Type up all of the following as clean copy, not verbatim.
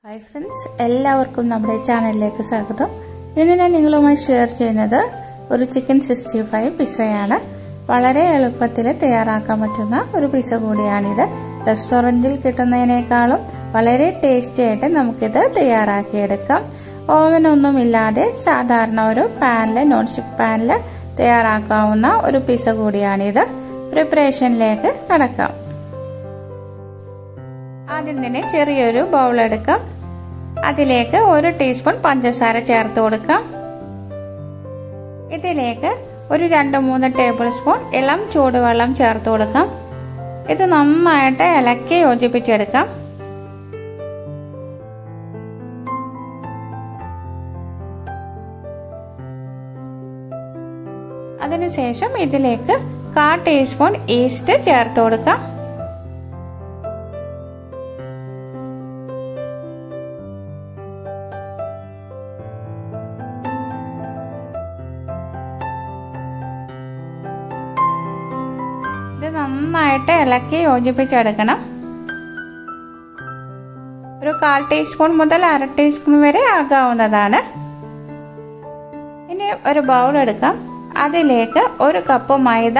Hi friends, എല്ലാവർക്കും നമ്മുടെ ചാനലിലേക്ക് സ്വാഗതം. ഇന്ന് ഞാൻ നിങ്ങളുമായി ഷെയർ ചെയ്യുന്നത് ഒരു ചിക്കൻ 65 പിസ്സയാണ്. വളരെ എളുപ്പത്തിൽ തയ്യാറാക്കാൻ പറ്റുന്ന ഒരു പിസ്സ കൂടിയാണിത്. റെസ്റ്റോറന്റിൽ കിട്ടുന്നതിനേക്കാളും വളരെ ടേസ്റ്റി ആയിട്ട് നമുക്കിത് തയ്യാറാക്കിയെടുക്കാം. ഓവൻ ഒന്നുമില്ലാതെ സാധാരണ ഒരു പാനിൽ നോൺ സ്റ്റിക്ക് പാനിൽ തയ്യാറാക്കാവുന്ന ഒരു പിസ്സ കൂടിയാണിത്. പ്രിപ്പറേഷനിലേക്ക് കടക്കാം. ആദ്യം തന്നെ ചെറിയൊരു ബൗൾ എടുക്കാം. അതിലേക്ക് 1 ടീസ്പൂൺ പഞ്ചസാര ചേർത്ത് കൊടുക്കാം. ഇതിലേക്ക് ഒരു 2-3 ടേബിൾ സ്പൂൺ ഇളം ചൂടുവെള്ളം ചേർത്ത് കൊടുക്കാം. ഇത് നന്നായിട്ട് ഇളക്കി യോജിപ്പിച്ചെടുക്കാം. അതിനുശേഷം ഇതിലേക്ക് 1/4 ടീസ്പൂൺ ഈസ്റ്റ് ചേർത്ത് കൊടുക്കാം. ഇത് നന്നായിട്ട് ഇളക്കി യോജിപ്പിച്ചെടുക്കണം. ഒരു 1/4 ടീസ്പൂൺ മുതൽ 1/2 ടീസ്പൂൺ വരെ ആകാവുന്നതാണ്. ഇനി ഒരു ബൗൾ എടുക്കാം. അതിലേക്ക് 1 കപ്പ് മൈദ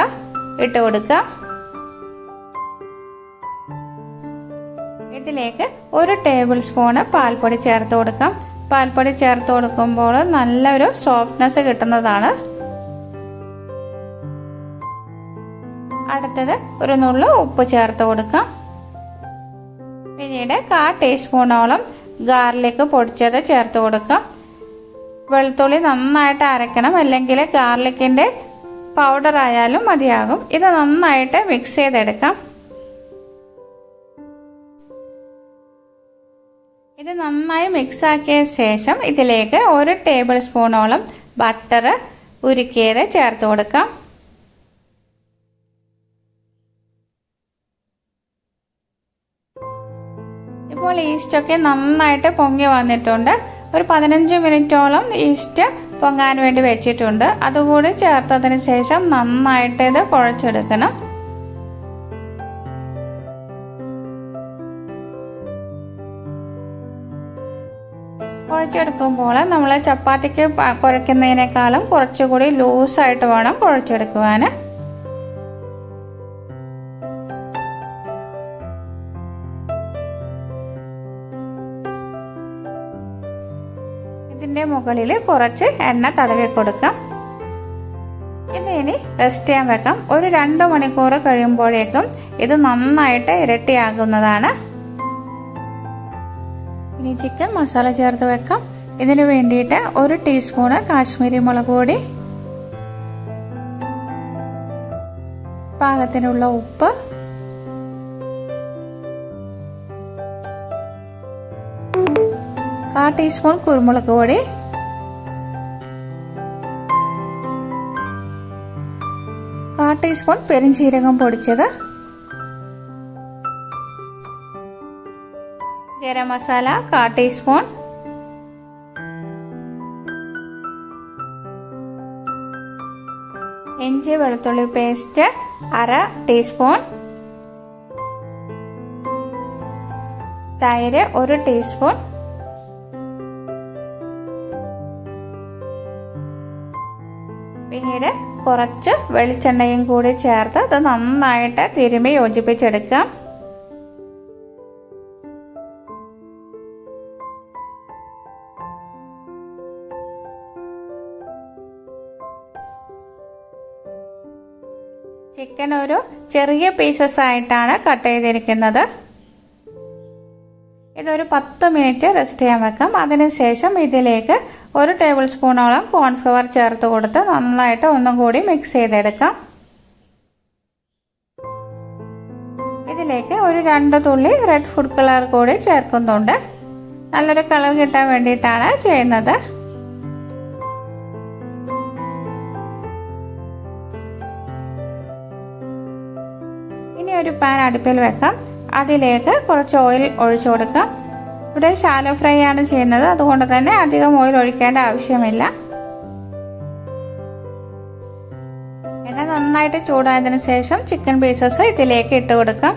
ഇട്ട് കൊടുക്കാം. ഇതിലേക്ക് 1 ടേബിൾ സ്പൂൺ പാൽപ്പൊടി ചേർത്ത് കൊടുക്കാം. പാൽപ്പൊടി ചേർത്ത് കൊടുക്കുമ്പോൾ നല്ലൊരു സോഫ്റ്റ്നെസ് കിട്ടുന്നതാണ്. അടുത്തത് ഒരു നുള്ളു ഉപ്പ് ചേർത്ത് കൊടുക്കാം. പിന്നീട് 1/4 ടീസ്പൂണോളം ഗാർലിക് പൊടിച്ചത് ചേർത്ത് കൊടുക്കാം. വെളുത്തുള്ളി നന്നായിട്ട് അരക്കണം, അല്ലെങ്കിൽ ഗാർലിക്കിന്റെ പൗഡർ ആയാലും മതിയാകും. ഇത് നന്നായിട്ട് മിക്സ് ചെയ്തെടുക്കാം. ഇത് നന്നായി മിക്സ് ആക്കിയ ശേഷം ഇതിലേക്ക് 1 ടേബിൾ സ്പൂണോളം ബട്ടർ ഉരുക്കിയത് ചേർത്ത് കൊടുക്കാം. ഇപ്പോൾ ഈസ്റ്റ് ഒക്കെ നന്നായിട്ട് പൊങ്ങി വന്നിട്ടുണ്ട്. ഒരു 15 മിനിറ്റോളം ഈസ്റ്റ് പൊങ്ങാൻ വേണ്ടി വെച്ചിട്ടുണ്ട്. അതുകൂടി ചേർത്തതിന് ശേഷം നന്നായിട്ട് ഇത് കുഴച്ചെടുക്കണം. കുഴച്ചെടുക്കുമ്പോൾ നമ്മൾ ചപ്പാത്തിക്ക് കുഴയ്ക്കുന്നതിനേക്കാളും കുറച്ചുകൂടി ലൂസായിട്ട് വേണം കുഴച്ചെടുക്കുവാൻ. ഇതിന്റെ മുകളിൽ കുറച്ച് എണ്ണ തടവി കൊടുക്കാം. ഇനി റെസ്റ്റ് ചെയ്യാൻ വെക്കാം. ഒരു 2 മണിക്കൂർ കഴിയുമ്പോഴേക്കും ഇത് നന്നായിട്ട് ഇരട്ടിയാകുന്നതാണ്. ഇനി ചിക്കൻ മസാല ചേർത്ത് വെക്കാം. ഇതിനു വേണ്ടിയിട്ട് 1 ടീസ്പൂണ് കാശ്മീരി മുളക് പൊടി, പാകത്തിനുള്ള ഉപ്പ്, കാൽ ടീസ്പൂൺ കുരുമുളക് പൊടി, 1/4 ടീസ്പൂൺ പെരുംജീരകം പൊടിച്ചത്, ഗരം മസാല 1/4 ടീസ്പൂൺ, ഇഞ്ചി വെളുത്തുള്ളി പേസ്റ്റ് 1/2 ടീസ്പൂൺ, തൈര് 1 ടീസ്പൂൺ, പിന്നീട് കുറച്ച് വെളിച്ചെണ്ണയും കൂടി ചേർത്ത് ഇത് നന്നായിട്ട് തിരുമ്മി യോജിപ്പിച്ചെടുക്കാം. ചിക്കൻ ഒരു ചെറിയ പീസസ് ആയിട്ടാണ് കട്ട് ചെയ്തിരിക്കുന്നത്. ഇതൊരു 10 മിനിറ്റ് റെസ്റ്റ് ചെയ്യാൻ വെക്കാം. അതിനുശേഷം ഇതിലേക്ക് 1 ടേബിൾ സ്പൂണോളം കോൺഫ്ലവർ ചേർത്ത് കൊടുത്ത് നന്നായിട്ട് ഒന്നും കൂടി മിക്സ് ചെയ്തെടുക്കാം. ഇതിലേക്ക് ഒരു 2 തുള്ളി റെഡ് ഫുഡ് കളർ കൂടി ചേർക്കുന്നുണ്ട്. നല്ലൊരു കളർ കിട്ടാൻ വേണ്ടിയിട്ടാണ് ചെയ്യുന്നത്. ഇനി ഒരു പാൻ അടുപ്പിൽ വെക്കാം. അതിലേക്ക് കുറച്ച് ഓയിൽ ഒഴിച്ചു കൊടുക്കാം. ഇവിടെ ഷാലോ ഫ്രൈ ആണ് ചെയ്യുന്നത്, അതുകൊണ്ട് തന്നെ അധികം ഓയിൽ ഒഴിക്കേണ്ട ആവശ്യമില്ല. എണ്ണ നന്നായിട്ട് ചൂടായതിനു ശേഷം ചിക്കൻ പീസസ് ഇതിലേക്ക് ഇട്ട് കൊടുക്കാം.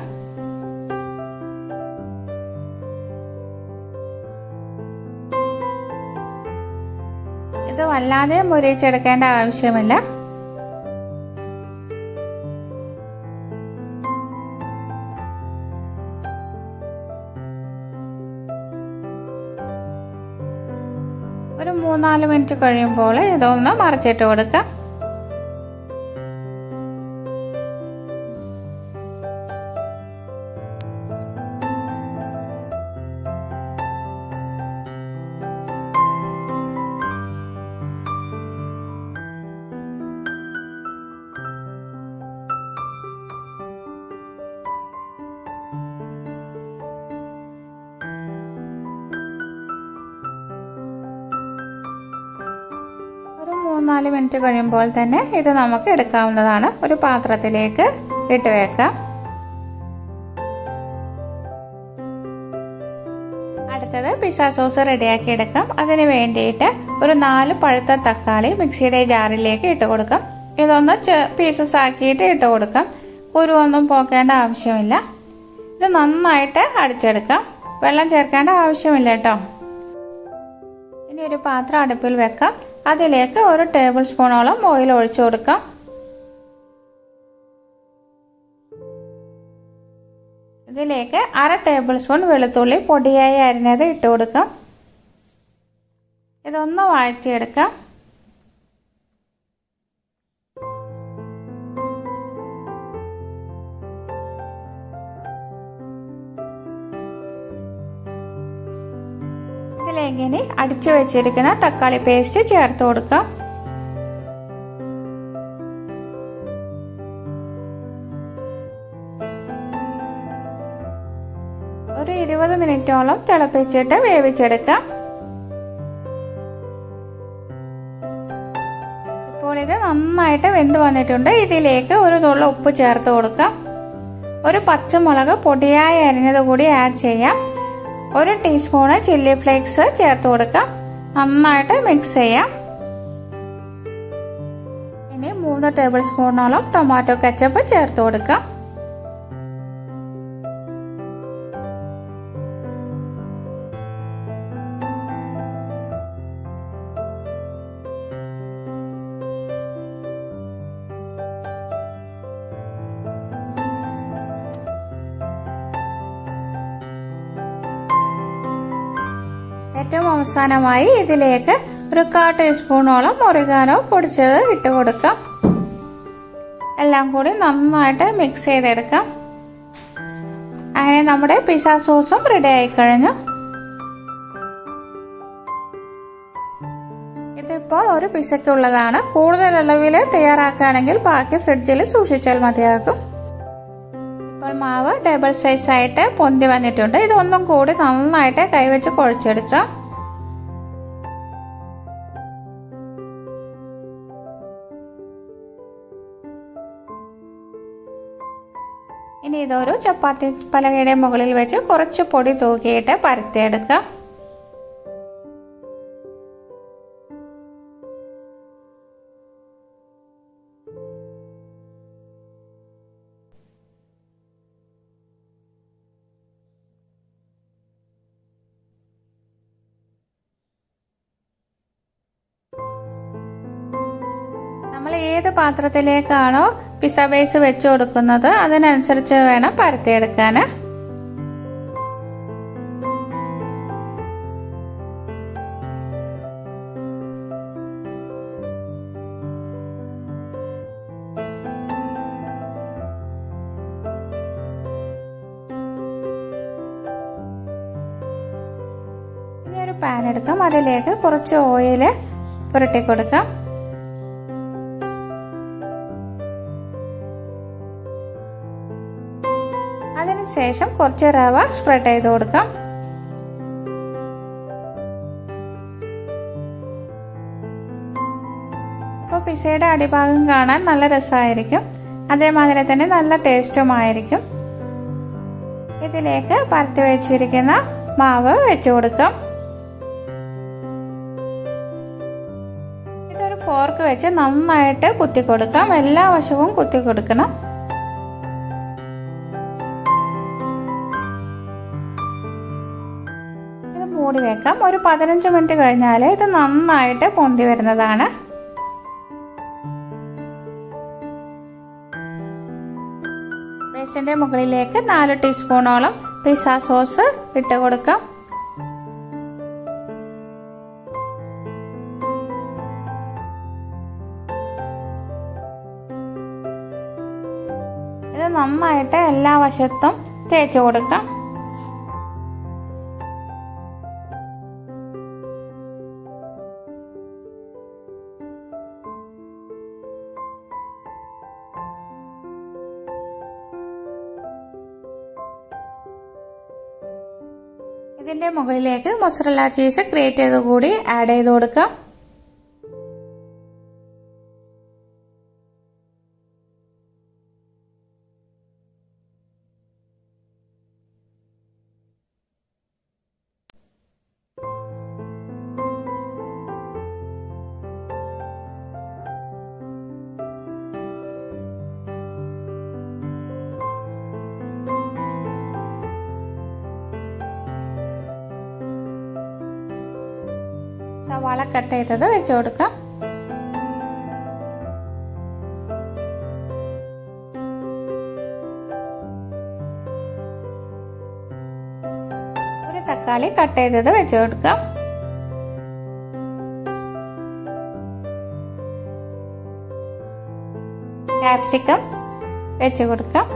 ഇത് വല്ലാതെ മൊരിയിച്ചെടുക്കേണ്ട ആവശ്യമില്ല. ഒരു 3-4 മിനിറ്റ് കഴിയുമ്പോൾ ഇതൊന്ന് മറിച്ചിട്ട് കൊടുക്കാം. ഒരു 3-4 മിനിറ്റ് കഴിയുമ്പോൾ തന്നെ ഇത് നമുക്ക് എടുക്കാവുന്നതാണ്. ഒരു പാത്രത്തിലേക്ക് ഇട്ട് വെക്കാം. അടുത്തത് പിസ്സ സോസ് റെഡിയാക്കി എടുക്കാം. അതിന് വേണ്ടിയിട്ട് ഒരു 4 പഴുത്ത തക്കാളി മിക്സിയുടെ ജാറിലേക്ക് ഇട്ട് കൊടുക്കാം. ഇതൊന്ന് പീസസ് ആക്കിയിട്ട് ഇട്ട് കൊടുക്കാം. കുരുവൊന്നും പോക്കേണ്ട ആവശ്യമില്ല. ഇത് നന്നായിട്ട് അടിച്ചെടുക്കാം. വെള്ളം ചേർക്കേണ്ട ആവശ്യമില്ല കേട്ടോ. ഇനി ഒരു പാത്രം അടുപ്പിൽ വെക്കാം. അതിലേക്ക് 1 ടേബിൾ സ്പൂണോളം ഓയിൽ ഒഴിച്ചു കൊടുക്കാം. ഇതിലേക്ക് 1/2 ടേബിൾ സ്പൂൺ വെളുത്തുള്ളി പൊടിയായി അരിഞ്ഞത് ഇട്ട് കൊടുക്കാം. ഇതൊന്ന് വഴറ്റിയെടുക്കാം. ഇതിലേക്ക് ഇനി അടിച്ചു വെച്ചിരിക്കുന്ന തക്കാളി പേസ്റ്റ് ചേർത്ത് കൊടുക്കാം. ഒരു 20 മിനിറ്റോളം തിളപ്പിച്ചിട്ട് വേവിച്ചെടുക്കാം. ഇപ്പോൾ ഇത് നന്നായിട്ട് വെന്ത് വന്നിട്ടുണ്ട്. ഇതിലേക്ക് ഒരു നുള്ളു ഉപ്പ് ചേർത്ത് കൊടുക്കാം. ഒരു പച്ചമുളക് പൊടിയായി അരിഞ്ഞത് കൂടി ആഡ് ചെയ്യാം. 1 ടീസ്പൂണ് ചില്ലി ഫ്ലേക്സ് ചേർത്ത് കൊടുക്കാം. നന്നായിട്ട് മിക്സ് ചെയ്യാം. ഇനി 3 ടേബിൾ സ്പൂണോളം ടൊമാറ്റോ കെച്ചപ്പ് ചേർത്ത് കൊടുക്കാം. ഏറ്റവും അവസാനമായി ഇതിലേക്ക് ഒരു 1/4 ടീസ്പൂണോളം ഒറിഗാനോ പൊടിച്ചത് ഇട്ട് കൊടുക്കാം. എല്ലാം കൂടി നന്നായിട്ട് മിക്സ് ചെയ്തെടുക്കാം. അങ്ങനെ നമ്മുടെ പിസ്സ സോസും റെഡി ആയി കഴിഞ്ഞു. ഇതിപ്പോൾ ഒരു പിസ്സയ്ക്കുള്ളതാണ്. കൂടുതൽ അളവിൽ തയ്യാറാക്കുകയാണെങ്കിൽ ബാക്കി ഫ്രിഡ്ജിൽ സൂക്ഷിച്ചാൽ മതിയാകും. ഇപ്പോൾ മാവ് ഡബിൾ സൈസ് ആയിട്ട് പൊന്തി വന്നിട്ടുണ്ട്. ഇതൊന്നും കൂടി നന്നായിട്ട് കൈവച്ച് കുഴച്ചെടുക്കാം. ഇനി ഇതൊരു ചപ്പാത്തി പലകയുടെ മുകളിൽ വെച്ച് കുറച്ച് പൊടി തൂക്കിയിട്ട് പരത്തിയെടുക്കാം. നമ്മൾ ഏത് പാത്രത്തിലേക്കാണോ പിസ്സ ബേസ് വെച്ച് കൊടുക്കുന്നത് അതിനനുസരിച്ച് വേണം പരത്തിയെടുക്കാൻ. ഇനി ഒരു പാൻ എടുക്കാം. അതിലേക്ക് കുറച്ച് ഓയിൽ പുരട്ടി കൊടുക്കാം. അതിനുശേഷം കുറച്ച് റവ സ്പ്രെഡ് ചെയ്ത് കൊടുക്കാം. അപ്പോൾ പിസ്സയുടെ അടിഭാഗം കാണാൻ നല്ല രസമായിരിക്കും. അതേമാതിരി തന്നെ നല്ല ടേസ്റ്റുമായിരിക്കും. ഇതിലേക്ക് പരത്തി വെച്ചിരിക്കുന്ന മാവ് വെച്ച് കൊടുക്കാം. ഇതൊരു ഫോർക്ക് വെച്ച് നന്നായിട്ട് കുത്തി കൊടുക്കാം. എല്ലാ വശവും കുത്തി കൊടുക്കണം. ഇത് മൂടി വെക്കാം. ഒരു 15 മിനിറ്റ് കഴിഞ്ഞാൽ ഇത് നന്നായിട്ട് പൊന്തി വരുന്നതാണ്. ബേസിന്റെ മുകളിലേക്ക് 4 ടീസ്പൂണോളം പിസ്സ സോസ് ഇട്ട് കൊടുക്കാം. ഇത് നന്നായിട്ട് എല്ലാ വശത്തും തേച്ച് കൊടുക്കാം. ഇതിന്റെ മുകളിലേക്ക് മൊസറല്ല ചീസ് ഗ്രേറ്റ് ചെയ്ത് കൂടി ആഡ് ചെയ്ത് കൊടുക്കാം. സവാള കട്ട് ചെയ്തത് വെച്ച് കൊടുക്കാം. ഒരു തക്കാളി കട്ട് ചെയ്തത് വെച്ച് കൊടുക്കാം. ക്യാപ്സിക്കം വെച്ച് കൊടുക്കാം.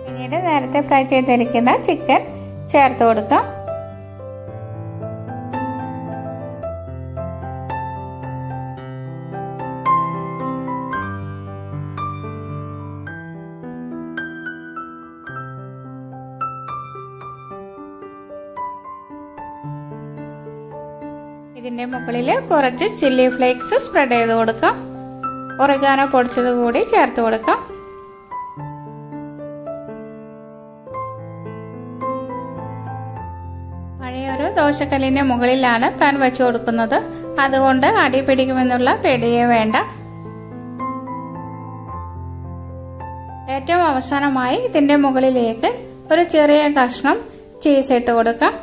പിന്നീട് നേരത്തെ ഫ്രൈ ചെയ്തിരിക്കുന്ന ചിക്കൻ ചേർത്ത് കൊടുക്കാം. ഇതിന്റെ മുകളിൽ കുറച്ച് ചില്ലി ഫ്ലേക്സ് സ്പ്രെഡ് ചെയ്ത് കൊടുക്കാം. ഒറിഗാനോ പൊടിച്ചത് കൂടി ചേർത്ത് കൊടുക്കാം. പഴയൊരു ദോശക്കല്ലിന്റെ മുകളിലാണ് പാൻ വെച്ച് കൊടുക്കുന്നത്. അതുകൊണ്ട് അടി പിടിക്കുമെന്നുള്ള പേടിയേ വേണ്ട. ഏറ്റവും അവസാനമായി ഇതിന്റെ മുകളിലേക്ക് ഒരു ചെറിയ കഷ്ണം ചീസ് ഇട്ട് കൊടുക്കാം.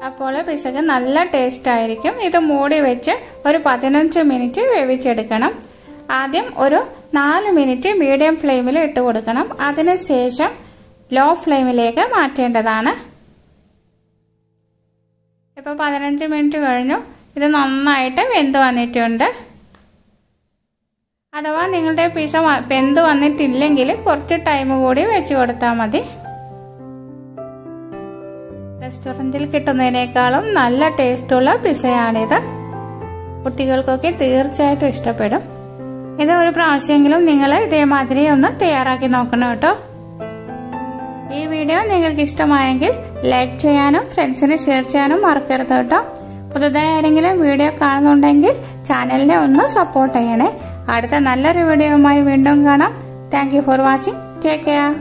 അപ്പോൾ പിസക്ക് നല്ല ടേസ്റ്റ് ആയിരിക്കും. ഇത് മൂടി വെച്ച് ഒരു 15 മിനിറ്റ് വേവിച്ചെടുക്കണം. ആദ്യം ഒരു 4 മിനിറ്റ് മീഡിയം ഫ്ലെയിമിൽ ഇട്ട് കൊടുക്കണം. അതിനുശേഷം ലോ ഫ്ലെയിമിലേക്ക് മാറ്റേണ്ടതാണ്. ഇപ്പോൾ 15 മിനിറ്റ് കഴിഞ്ഞു. ഇത് നന്നായിട്ട് വെന്ത് വന്നിട്ടുണ്ട്. അഥവാ നിങ്ങളുടെ പിസ വെന്ത് വന്നിട്ടില്ലെങ്കിൽ കുറച്ച് ടൈം കൂടി വെച്ച് കൊടുത്താൽ മതി. റെസ്റ്റോറൻറ്റിൽ കിട്ടുന്നതിനേക്കാളും നല്ല ടേസ്റ്റുള്ള പിസയാണിത്. കുട്ടികൾക്കൊക്കെ തീർച്ചയായിട്ടും ഇഷ്ടപ്പെടും. ഇത് ഒരു പ്രാവശ്യമെങ്കിലും നിങ്ങൾ ഇതേമാതിരി ഒന്ന് തയ്യാറാക്കി നോക്കണം കേട്ടോ. ഈ വീഡിയോ നിങ്ങൾക്ക് ഇഷ്ടമായെങ്കിൽ ലൈക്ക് ചെയ്യാനും ഫ്രണ്ട്സിന് ഷെയർ ചെയ്യാനും മറക്കരുത് കേട്ടോ. പുതുതായി ആരെങ്കിലും വീഡിയോ കാണുന്നുണ്ടെങ്കിൽ ചാനലിനെ ഒന്ന് സപ്പോർട്ട് ചെയ്യണേ. അടുത്ത നല്ലൊരു വീഡിയോയുമായി വീണ്ടും കാണാം. Thank you for watching. Take care.